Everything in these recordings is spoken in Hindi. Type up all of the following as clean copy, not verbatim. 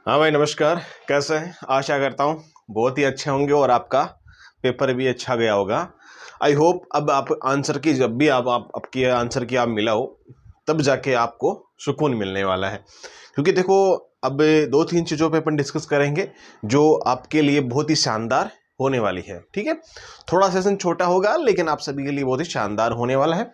हाँ भाई नमस्कार। कैसे हैं? आशा करता हूँ बहुत ही अच्छे होंगे और आपका पेपर भी अच्छा गया होगा। आई होप अब आप आंसर की जब भी आप आपकी आंसर की आप मिला हो तब जाके आपको सुकून मिलने वाला है। क्योंकि देखो अब दो तीन चीज़ों पे अपन डिस्कस करेंगे जो आपके लिए बहुत ही शानदार होने वाली है। ठीक है, थोड़ा सेशन छोटा होगा लेकिन आप सभी के लिए बहुत ही शानदार होने वाला है।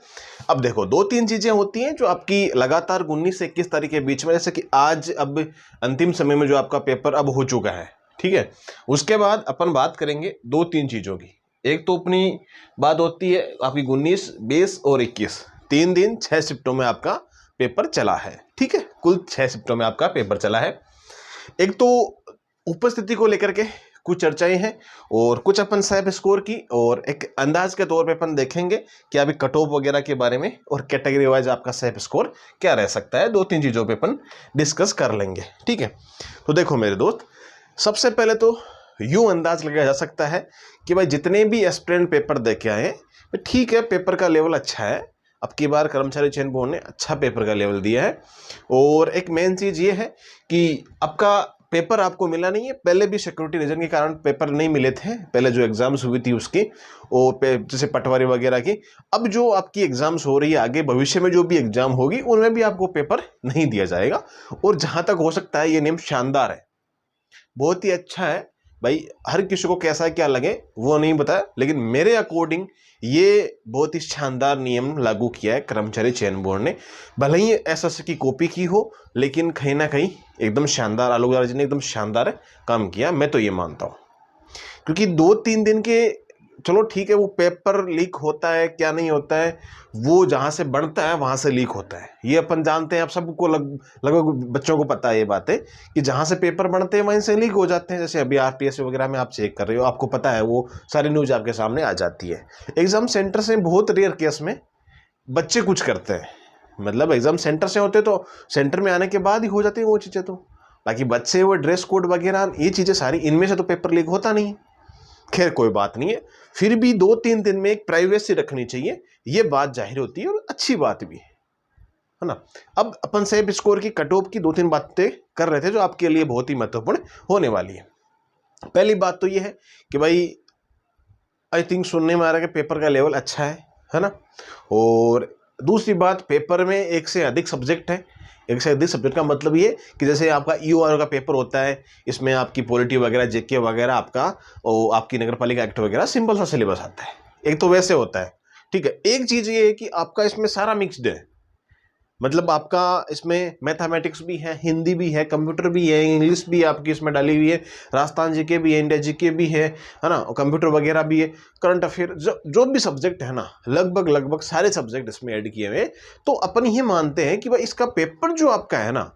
अब देखो दो तीन चीजें होती हैं जो आपकी लगातार 19 से 21 तारीख के बीच में, जैसे कि आज अब अंतिम समय में जो आपका पेपर अब हो चुका है। ठीक है, उसके बाद अपन बात करेंगे दो तीन चीजों की। एक तो अपनी बात होती है आपकी 19, 20 और 21, 3 दिन 6 शिफ्टों में आपका पेपर चला है। ठीक है, कुल 6 शिफ्टों में आपका पेपर चला है। एक तो उपस्थिति को लेकर के कुछ चर्चाएं हैं और कुछ अपन सेल्फ स्कोर की और एक अंदाज के तौर पे अपन देखेंगे कि अभी कट ऑफ वगैरह के बारे में और कैटेगरी वाइज आपका सेल्फ स्कोर क्या रह सकता है। दो तीन चीज़ों पे अपन डिस्कस कर लेंगे। ठीक है, तो देखो मेरे दोस्त, सबसे पहले तो यूं अंदाज लगाया जा सकता है कि भाई जितने भी एस्पिरेंट पेपर दे के आए ठीक है, पेपर का लेवल अच्छा है। अब की बार कर्मचारी चयन बोर्ड ने अच्छा पेपर का लेवल दिया है। और एक मेन चीज़ ये है कि आपका पेपर आपको मिला नहीं है, पहले भी सिक्योरिटी रीजन के कारण पेपर नहीं मिले थे, पहले जो एग्जाम्स हुई थी उसकी, और जैसे पटवारी वगैरह की। अब जो आपकी एग्जाम्स हो रही है, आगे भविष्य में जो भी एग्जाम होगी उनमें भी आपको पेपर नहीं दिया जाएगा। और जहां तक हो सकता है ये नियम शानदार है, बहुत ही अच्छा है। भाई हर किसी को कैसा क्या लगे वो नहीं बताया, लेकिन मेरे अकॉर्डिंग ये बहुत ही शानदार नियम लागू किया है कर्मचारी चयन बोर्ड ने। भले ही एसएससी की कॉपी की हो, लेकिन कहीं ना कहीं एकदम शानदार आलोक राज ने एकदम शानदार काम किया, मैं तो ये मानता हूँ। क्योंकि 2-3 दिन के, चलो ठीक है, वो पेपर लीक होता है क्या नहीं होता है, वो जहाँ से बढ़ता है वहाँ से लीक होता है, ये अपन जानते हैं। आप सबको लगभग बच्चों को पता है ये बातें कि जहाँ से पेपर बढ़ते हैं वहीं से लीक हो जाते हैं। जैसे अभी आरपीएस वगैरह में आप चेक कर रहे हो, आपको पता है, वो सारी न्यूज आपके सामने आ जाती है। एग्जाम सेंटर से बहुत रेयर केस में बच्चे कुछ करते हैं, मतलब एग्जाम सेंटर से होते तो सेंटर में आने के बाद ही हो जाती है वो चीज़ें। तो बाकी बच्चे वो ड्रेस कोड वगैरह ये चीज़ें सारी, इनमें से तो पेपर लीक होता नहीं। खैर कोई बात नहीं है, फिर भी 2-3 दिन में एक प्राइवेसी रखनी चाहिए, ये बात जाहिर होती है और अच्छी बात भी है ना। अब अपन सेल्फ स्कोर की कट ऑफ की 2-3 बातें कर रहे थे जो आपके लिए बहुत ही महत्वपूर्ण होने वाली है। पहली बात तो ये है कि भाई आई थिंक सुनने में आ रहा है कि पेपर का लेवल अच्छा है ना। और दूसरी बात, पेपर में एक से अधिक सब्जेक्ट है। एक से अधिक सब्जेक्ट का मतलब ये कि जैसे आपका ईओआर का पेपर होता है, इसमें आपकी पॉलिटी वगैरह, जेके वगैरह, आपका और आपकी नगर पालिका एक्ट वगैरह, सिंपल सा सिलेबस आता है। एक तो वैसे होता है। ठीक है, एक चीज़ ये है कि आपका इसमें सारा मिक्सड है, मतलब आपका इसमें मैथमेटिक्स भी है, हिंदी भी है, कंप्यूटर भी है, इंग्लिश भी आपकी इसमें डाली हुई है, राजस्थान जीके भी है, इंडिया जीके भी है ना, और कंप्यूटर वगैरह भी है, करंट अफेयर, जो भी सब्जेक्ट है ना, लगभग लगभग सारे सब्जेक्ट इसमें ऐड किए हुए। तो अपन ये मानते हैं कि भाई इसका पेपर जो आपका है ना,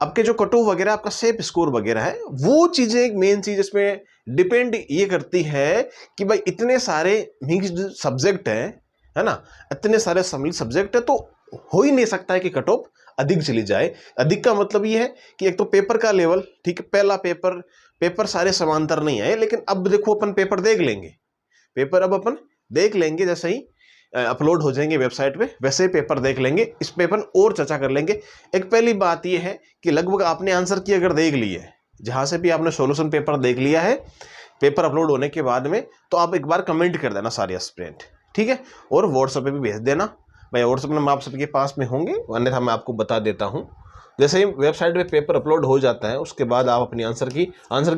आपके जो कट ऑफ वगैरह, आपका सेफ स्कोर वगैरह है, वो चीज़ें एक मेन चीज़ इसमें डिपेंड ये करती है कि भाई इतने सारे मिक्स्ड सब्जेक्ट है ना, इतने सारे सम्मिलित सब्जेक्ट है, तो हो ही नहीं सकता है कि कट ऑफ अधिक चली जाए। अधिक का मतलब ये है कि एक तो पेपर का लेवल, ठीक है, पहला पेपर सारे समांतर नहीं आए, लेकिन अब देखो अपन पेपर देख लेंगे, पेपर अब अपन देख लेंगे, जैसे ही अपलोड हो जाएंगे वेबसाइट पे वैसे ही पेपर देख लेंगे, इस पेपर और चर्चा कर लेंगे। एक पहली बात ये है कि लगभग आपने आंसर की अगर देख ली है, जहां से भी आपने सॉल्यूशन पेपर देख लिया है, पेपर अपलोड होने के बाद में, तो आप एक बार कमेंट कर देना सारे एस्पिरेंट, ठीक है, और व्हाट्सएप पे भी भेज देना। भाई व्हाट्सएप नंबर आप सबके पास में होंगे, अन्यथा मैं आपको बता देता हूँ। जैसे ही वेबसाइट पे पेपर अपलोड हो जाता है, उसके बाद आप अपनी आंसर की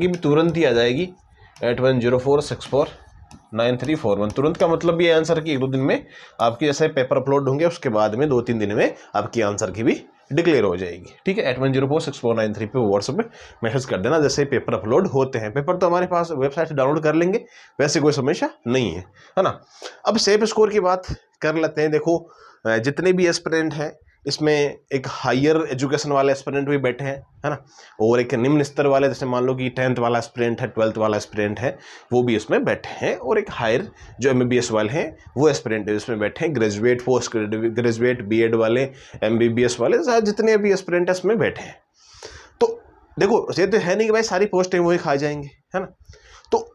भी तुरंत ही आ जाएगी 8104649341। तुरंत का मतलब ये आंसर की 1-2 दिन में आपकी, जैसे पेपर अपलोड होंगे उसके बाद में 2-3 दिन में आपकी आंसर की भी डिक्लेयर हो जाएगी। ठीक है, 81046493 पे व्हाट्सएप पे मैसेज कर देना जैसे पेपर अपलोड होते हैं। पेपर तो हमारे पास वेबसाइट से डाउनलोड कर लेंगे, वैसे कोई समस्या नहीं है ना। अब सेफ स्कोर की बात कर लेते हैं। देखो जितने भी एस्पिरेंट हैं इसमें एक हायर एजुकेशन वाले एस्पिरेंट भी बैठे हैं, है ना, और एक निम्न स्तर वाले, जैसे मान लो कि 10th वाला एस्पिरेंट है, 12th वाला एस्पिरेंट है, वो भी इसमें बैठे हैं, और एक हायर जो एमबीबीएस वाले हैं वो एस्पिरेंट इसमें बैठे हैं, ग्रेजुएट, पोस्ट ग्रेजुएट, बीएड वाले, एमबीबीएस वाले, जितने भी एस्पिरेंट इसमें बैठे हैं। तो देखो ये तो है नहीं कि भाई सारी पोस्टें वही खा जाएंगे, है ना। तो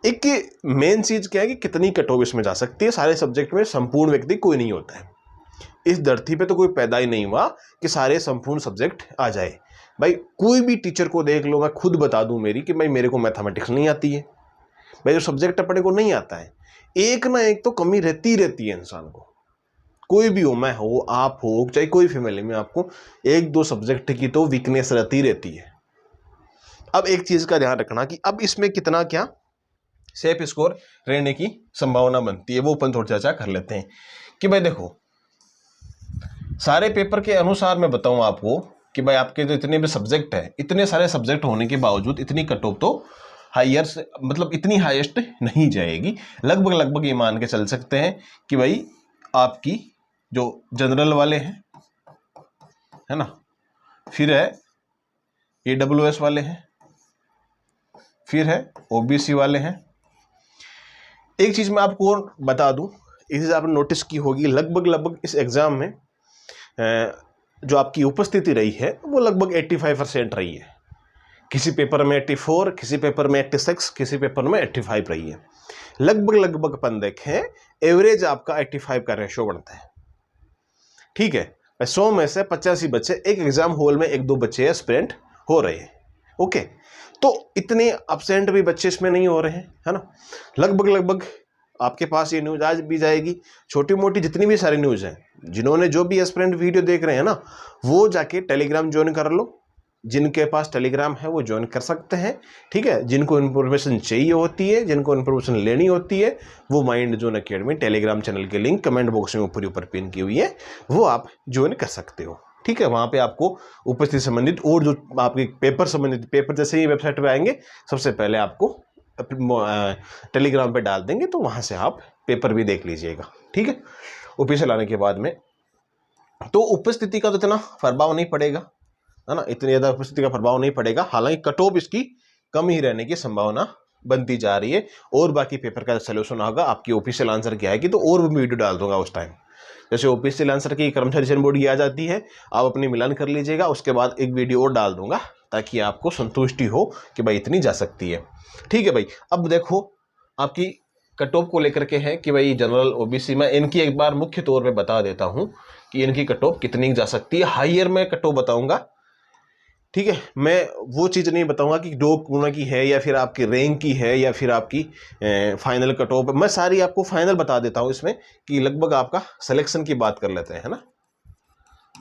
एक मेन चीज़ क्या है कि कितनी कट ऑफ इसमें जा सकती है। सारे सब्जेक्ट में संपूर्ण व्यक्ति कोई नहीं होता है, इस धरती पे तो कोई पैदा ही नहीं हुआ कि सारे संपूर्ण सब्जेक्ट आ जाए। भाई कोई भी टीचर को देख लो, मैं खुद बता दूं मेरी कि भाई मेरे को मैथमेटिक्स नहीं आती है, भाई जो सब्जेक्ट अपने को नहीं आता है, एक ना एक तो कमी रहती है इंसान को। कोई भी हो, मैं हो, आप हो, चाहे कोई फैमिली में, आपको एक दो सब्जेक्ट की तो वीकनेस रहती है। अब एक चीज का ध्यान रखना कि अब इसमें कितना क्या सेफ स्कोर रहने की संभावना बनती है, वो अपन थोड़ी चर्चा कर लेते हैं। कि भाई देखो, सारे पेपर के अनुसार मैं बताऊं आपको कि भाई आपके जो इतने भी सब्जेक्ट है, इतने सारे सब्जेक्ट होने के बावजूद इतनी कट ऑफ तो हायर से मतलब इतनी हाईएस्ट नहीं जाएगी। लगभग ये मान के चल सकते हैं कि भाई आपकी जो जनरल वाले हैं, है ना, फिर है AWS वाले हैं, फिर है OBC वाले हैं। एक चीज मैं आपको और बता दूं, इसे आपने नोटिस की होगी, लगभग इस एग्जाम में जो आपकी उपस्थिति रही है वो लगभग 85% रही है। किसी पेपर में 84, किसी पेपर में 86, किसी पेपर में 85 रही है। लगभग अपन देखें एवरेज आपका 85 का रेशो बनता है। ठीक है, 100 में से 85 बच्चे एक एग्जाम हॉल में, एक दो बच्चे एस्पिरेंट हो रहे हैं। ओके, तो इतने एब्सेंट भी बच्चे इसमें नहीं हो रहे हैं, है ना। लगभग आपके पास ये न्यूज़ आज भी जाएगी। छोटी मोटी जितनी भी सारी न्यूज़ हैं, जिन्होंने जो भी एस्पिरेंट वीडियो देख रहे हैं ना, वो जाके टेलीग्राम ज्वाइन कर लो। जिनके पास टेलीग्राम है वो ज्वाइन कर सकते हैं। ठीक है, जिनको इन्फॉर्मेशन चाहिए होती है, जिनको इन्फॉर्मेशन लेनी होती है, वो mind zone academy Telegram channel के लिंक कमेंट बॉक्स में ऊपर पिन की हुई है, वो आप ज्वाइन कर सकते हो। ठीक है, वहाँ पे आपको उपस्थिति संबंधित और जो आपके पेपर संबंधित पेपर जैसे ही वेबसाइट पे आएंगे, सबसे पहले आपको टेलीग्राम पे डाल देंगे, तो वहाँ से आप पेपर भी देख लीजिएगा। ठीक है, ऑफिस लाने के बाद में तो उपस्थिति का तो इतना प्रभाव नहीं पड़ेगा, है ना, इतनी ज़्यादा उपस्थिति का प्रभाव नहीं पड़ेगा। हालांकि कट ऑफ इसकी कम ही रहने की संभावना बनती जा रही है। और बाकी पेपर का सोल्यूशन होगा, आपकी ऑफिशियल आंसर की आएगी तो और भी वीडियो डाल दूंगा उस टाइम। जैसे ऑफिशियल आंसर की कर्मचारी चयन बोर्ड की आ जाती है, आप अपनी मिलान कर लीजिएगा, उसके बाद एक वीडियो और डाल दूंगा ताकि आपको संतुष्टि हो कि भाई इतनी जा सकती है। ठीक है भाई, अब देखो आपकी कट ऑफ को लेकर के है कि भाई जनरल OBC में इनकी एक बार मुख्य तौर पे बता देता हूं कि इनकी कट ऑफ कितनी जा सकती है। हायर में कट ऑफ बताऊंगा, ठीक है, मैं वो चीज़ नहीं बताऊंगा कि दो गुना की है या फिर आपकी रैंक की है या फिर आपकी फाइनल कट ऑफ। मैं सारी आपको फाइनल बता देता हूं इसमें कि लगभग आपका सिलेक्शन की बात कर लेते हैं, है ना,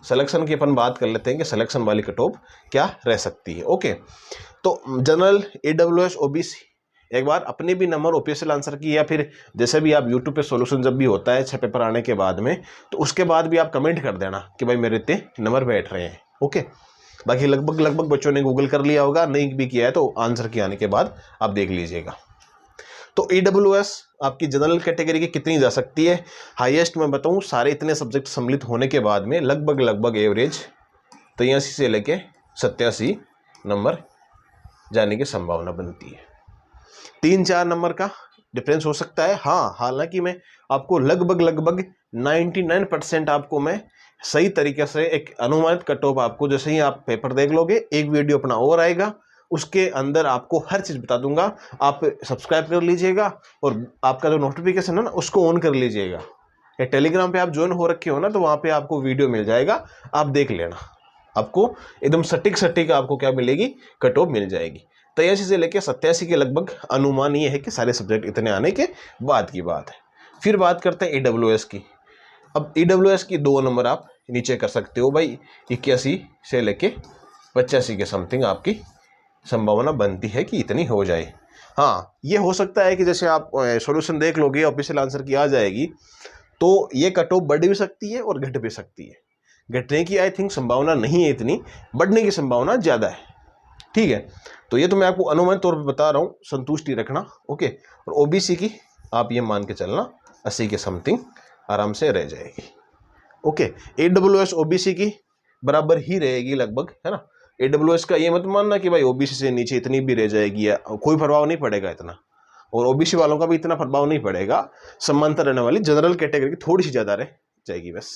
सिलेक्शन की अपन बात कर लेते हैं कि सिलेक्शन वाली कट ऑफ क्या रह सकती है। ओके, तो जनरल AWS OBC एक बार अपने भी नंबर ऑफिशियल आंसर की या फिर जैसे भी आप यूट्यूब पे सॉल्यूशन जब भी होता है 6 पेपर आने के बाद में, तो उसके बाद भी आप कमेंट कर देना कि भाई मेरे इतने नंबर बैठ रहे हैं। ओके, बाकी लगभग बच्चों ने गूगल कर लिया होगा, नहीं भी किया है तो आंसर के आने के बाद आप देख लीजिएगा। तो AWS आपकी जनरल कैटेगरी की कितनी जा सकती है? हाईएस्ट मैं बताऊं, सारे इतने सब्जेक्ट सम्मिलित होने के बाद में लगभग एवरेज 83 से लेके 87 नंबर जाने की संभावना बनती है। 3-4 नंबर का डिफरेंस हो सकता है। हाँ, हालांकि मैं आपको लगभग 99% आपको मैं सही तरीके से एक अनुमानित कट ऑफ आपको, जैसे ही आप पेपर देख लोगे, एक वीडियो अपना और आएगा, उसके अंदर आपको हर चीज़ बता दूंगा। आप सब्सक्राइब कर लीजिएगा और आपका जो नोटिफिकेशन है ना उसको ऑन कर लीजिएगा। या टेलीग्राम पे आप ज्वाइन हो रखे हो ना, तो वहाँ पे आपको वीडियो मिल जाएगा, आप देख लेना। आपको एकदम सटीक आपको क्या मिलेगी, कट ऑफ मिल जाएगी। 83 से लेकर 87 के लगभग अनुमान ये है कि सारे सब्जेक्ट इतने आने के बाद की बात है। फिर बात करते हैं AWS की। अब AWS की 2 नंबर आप नीचे कर सकते हो भाई, 81 से लेके 85 के समथिंग आपकी संभावना बनती है कि इतनी हो जाए। हाँ, ये हो सकता है कि जैसे आप सॉल्यूशन देख लोगे, ऑफिशियल आंसर की आ जाएगी, तो ये कट ऑफ बढ़ भी सकती है और घट भी सकती है। घटने की आई थिंक संभावना नहीं है इतनी, बढ़ने की संभावना ज़्यादा है। ठीक है, तो ये तो मैं आपको अनुमानित तौर पर बता रहा हूँ, संतुष्टि रखना। ओके, और OBC की आप ये मान के चलना 80 के समथिंग आराम से रह जाएगी। ओके, AWS OBC की बराबर ही रहेगी लगभग, है ना। AWS का ये मत मानना कि भाई OBC से नीचे इतनी भी रह जाएगी, या कोई प्रभाव नहीं पड़ेगा इतना, और OBC वालों का भी इतना प्रभाव नहीं पड़ेगा। समांतर रहने वाली जनरल कैटेगरी की थोड़ी सी ज़्यादा रह जाएगी बस।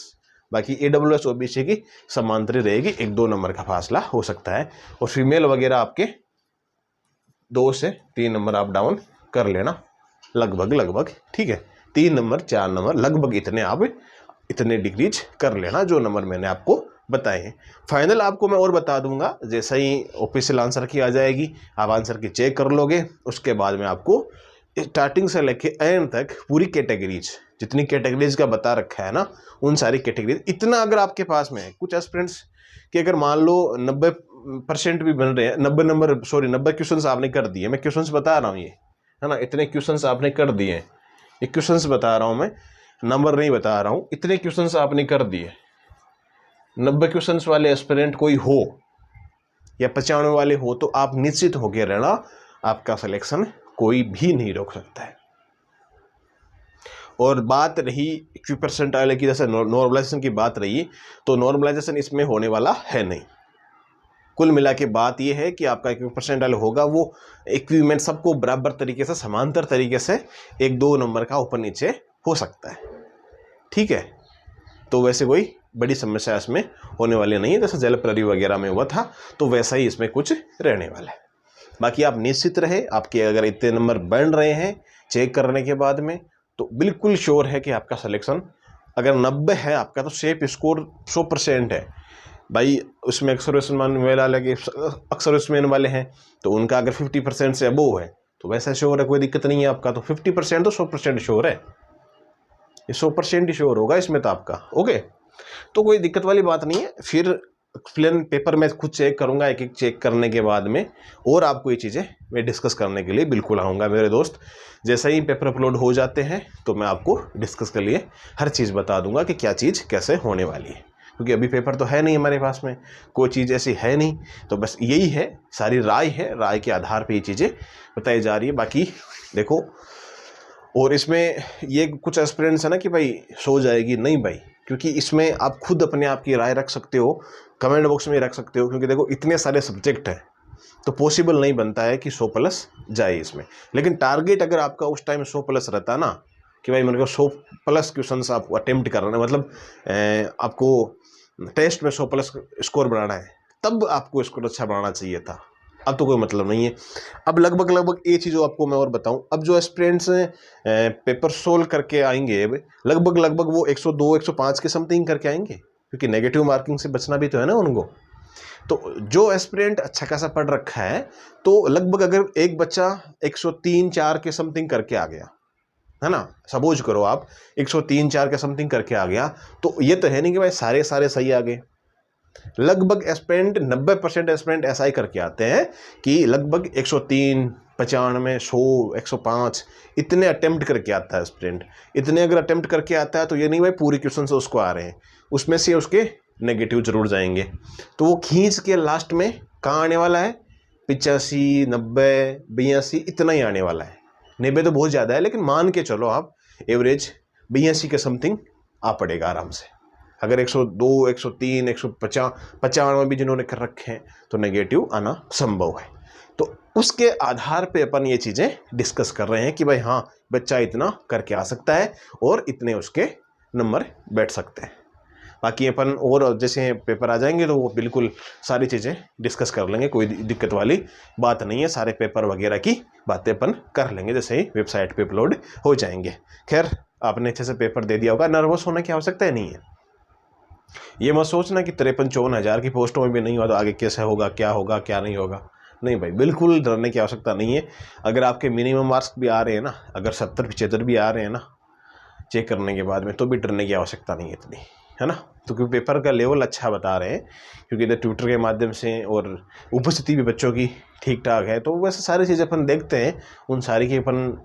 बाकी AWS OBC की समांतरी रहेगी, 1-2 नंबर का फासला हो सकता है। और फीमेल वगैरह आपके 2 से 3 नंबर आप डाउन कर लेना लगभग। ठीक है, 3 नंबर 4 नंबर लगभग इतने आप इतने डिक्रीज कर लेना जो नंबर मैंने आपको बताए हैं। फाइनल आपको मैं और बता दूंगा, जैसे ही ऑफिशियल आंसर की आ जाएगी आप आंसर की चेक कर लोगे, उसके बाद में आपको स्टार्टिंग से लेके एंड तक पूरी कैटेगरीज, जितनी कैटेगरीज का बता रखा है ना, उन सारी कैटेगरीज, इतना अगर आपके पास में है। कुछ एस्पिरेंट्स कि अगर मान लो 90% भी बन रहे हैं, 90 क्वेश्चंस आपने कर दिए, मैं क्वेश्चंस बता रहा हूँ ये, है ना, इतने क्वेश्चंस आपने कर दिए, ये क्वेश्चंस बता रहा हूँ मैं, नंबर नहीं बता रहा हूँ, इतने क्वेश्चंस आपने कर दिए। 90 क्वेश्चंस वाले एस्पिरेंट कोई हो या 95 वाले हो तो आप निश्चित होकर रहना, आपका सिलेक्शन कोई भी नहीं रोक सकता है। और बात रही इक्वी परसेंटाइल की, जैसे नॉर्मलाइजेशन की बात रही, तो नॉर्मलाइजेशन इसमें होने वाला है नहीं। कुल मिला के बात यह है कि आपका इक्वी परसेंटाइल होगा वो इक्विपमेंट सबको बराबर तरीके से, समांतर तरीके से 1-2 नंबर का ऊपर नीचे हो सकता है, ठीक है। तो वैसे कोई बड़ी समस्या इसमें होने वाली नहीं है, जैसे जेल प्लरी वगैरह में हुआ था तो वैसा ही इसमें कुछ रहने वाला है। बाकी आप निश्चित रहे, आपके अगर इतने नंबर बन रहे हैं चेक करने के बाद में, तो बिल्कुल श्योर है कि आपका सिलेक्शन अगर 90 है आपका तो सेफ स्कोर 100% है भाई। उसमें अक्सर वाले हैं तो उनका अगर 50% से अबोव है तो वैसा श्योर है, कोई दिक्कत नहीं है आपका। तो 50% तो 100% श्योर है, ये 100% ही श्योर होगा इसमें तो आपका, ओके। तो कोई दिक्कत वाली बात नहीं है। फिर प्लेन पेपर मैं खुद चेक करूंगा, एक एक चेक करने के बाद में, और आपको ये चीज़ें मैं डिस्कस करने के लिए बिल्कुल आऊँगा मेरे दोस्त। जैसे ही पेपर अपलोड हो जाते हैं तो मैं आपको डिस्कस के लिए हर चीज़ बता दूंगा कि क्या चीज़ कैसे होने वाली है, क्योंकि अभी पेपर तो है नहीं हमारे पास में, कोई चीज़ ऐसी है नहीं। तो बस यही है, सारी राय है, राय के आधार पर ये चीज़ें बताई जा रही है। बाकी देखो, और इसमें ये कुछ एस्पिरेंट्स है ना कि भाई सो जाएगी, नहीं भाई, क्योंकि इसमें आप खुद अपने आप की राय रख सकते हो, कमेंट बॉक्स में रख सकते हो, क्योंकि देखो इतने सारे सब्जेक्ट हैं तो पॉसिबल नहीं बनता है कि 100+ जाए इसमें। लेकिन टारगेट अगर आपका उस टाइम 100+ रहता ना, कि भाई मेरे को 100+ क्वेश्चन आप अटेम्प्ट करना है, मतलब आपको टेस्ट में 100+ स्कोर बनाना है, तब आपको स्कोर अच्छा बनाना चाहिए था। अब तो कोई मतलब नहीं है। अब लगभग ये चीज़ आपको मैं और बताऊं, अब जो एस्पिरेंट्स पेपर सोल्व करके आएंगे लगभग वो 102 105 के समथिंग करके आएंगे, क्योंकि नेगेटिव मार्किंग से बचना भी तो है ना उनको। तो जो एस्पिरेंट अच्छा खासा पढ़ रखा है तो लगभग अगर एक बच्चा 103-4 के समथिंग करके आ गया, है ना, सपोज करो आप 103-4 के समथिंग करके आ गया, तो ये तो है नहीं कि भाई सारे सही आ गए। लगभग एस्पिरेंट 90% एस्पिरेंट ऐसा ही करके आते हैं कि लगभग 103, 95, 100, 105 इतने अटेम्प्ट करके आता है एस्पिरेंट। इतने अगर अटेम्प्ट करके आता है तो ये नहीं भाई पूरी क्वेश्चन से उसको आ रहे हैं, उसमें से उसके नेगेटिव जरूर जाएंगे। तो वो खींच के लास्ट में कहाँ आने वाला है, 85, 90, 82 इतना ही आने वाला है। 90 तो बहुत ज़्यादा है, लेकिन मान के चलो आप एवरेज 82 के समथिंग आ पड़ेगा आराम से। अगर 102, 103, 150, 95 भी जिन्होंने कर रखे हैं तो नेगेटिव आना संभव है। तो उसके आधार पे अपन ये चीज़ें डिस्कस कर रहे हैं कि भाई हाँ बच्चा इतना करके आ सकता है और इतने उसके नंबर बैठ सकते हैं। बाकी अपन और जैसे पेपर आ जाएंगे तो वो बिल्कुल सारी चीज़ें डिस्कस कर लेंगे, कोई दिक्कत वाली बात नहीं है। सारे पेपर वगैरह की बातें अपन कर लेंगे जैसे ही वेबसाइट पे अपलोड हो जाएंगे। खैर आपने अच्छे से पेपर दे दिया होगा, नर्वस होने की आवश्यकता नहीं है। ये मत सोचना कि 53-54 हज़ार की पोस्टों में भी नहीं हुआ तो आगे कैसे होगा, क्या होगा, क्या नहीं होगा। नहीं भाई, बिल्कुल डरने की आवश्यकता नहीं है। अगर आपके मिनिमम मार्क्स भी आ रहे हैं ना, अगर 70-75 भी आ रहे हैं ना चेक करने के बाद में, तो भी डरने की आवश्यकता नहीं है इतनी, है ना। तो क्योंकि पेपर का लेवल अच्छा बता रहे हैं, क्योंकि इधर ट्विटर के माध्यम से और उपस्थिति भी बच्चों की ठीक ठाक है, तो वैसे सारी चीज़ें अपन देखते हैं, उन सारी की अपन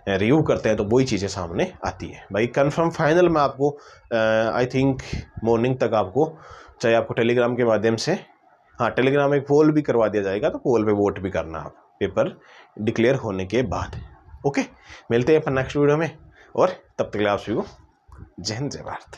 रिव्यू करते हैं, तो वही चीज़ें सामने आती है भाई। कंफर्म फाइनल में आपको आई थिंक मॉर्निंग तक आपको, चाहे आपको टेलीग्राम के माध्यम से, हाँ टेलीग्राम में पोल भी करवा दिया जाएगा, तो पोल पे वोट भी करना आप पेपर डिक्लेयर होने के बाद। ओके, मिलते हैं अपन नेक्स्ट वीडियो में, और तब तक के लिए आप सभी को जय हिंद, जय भारत।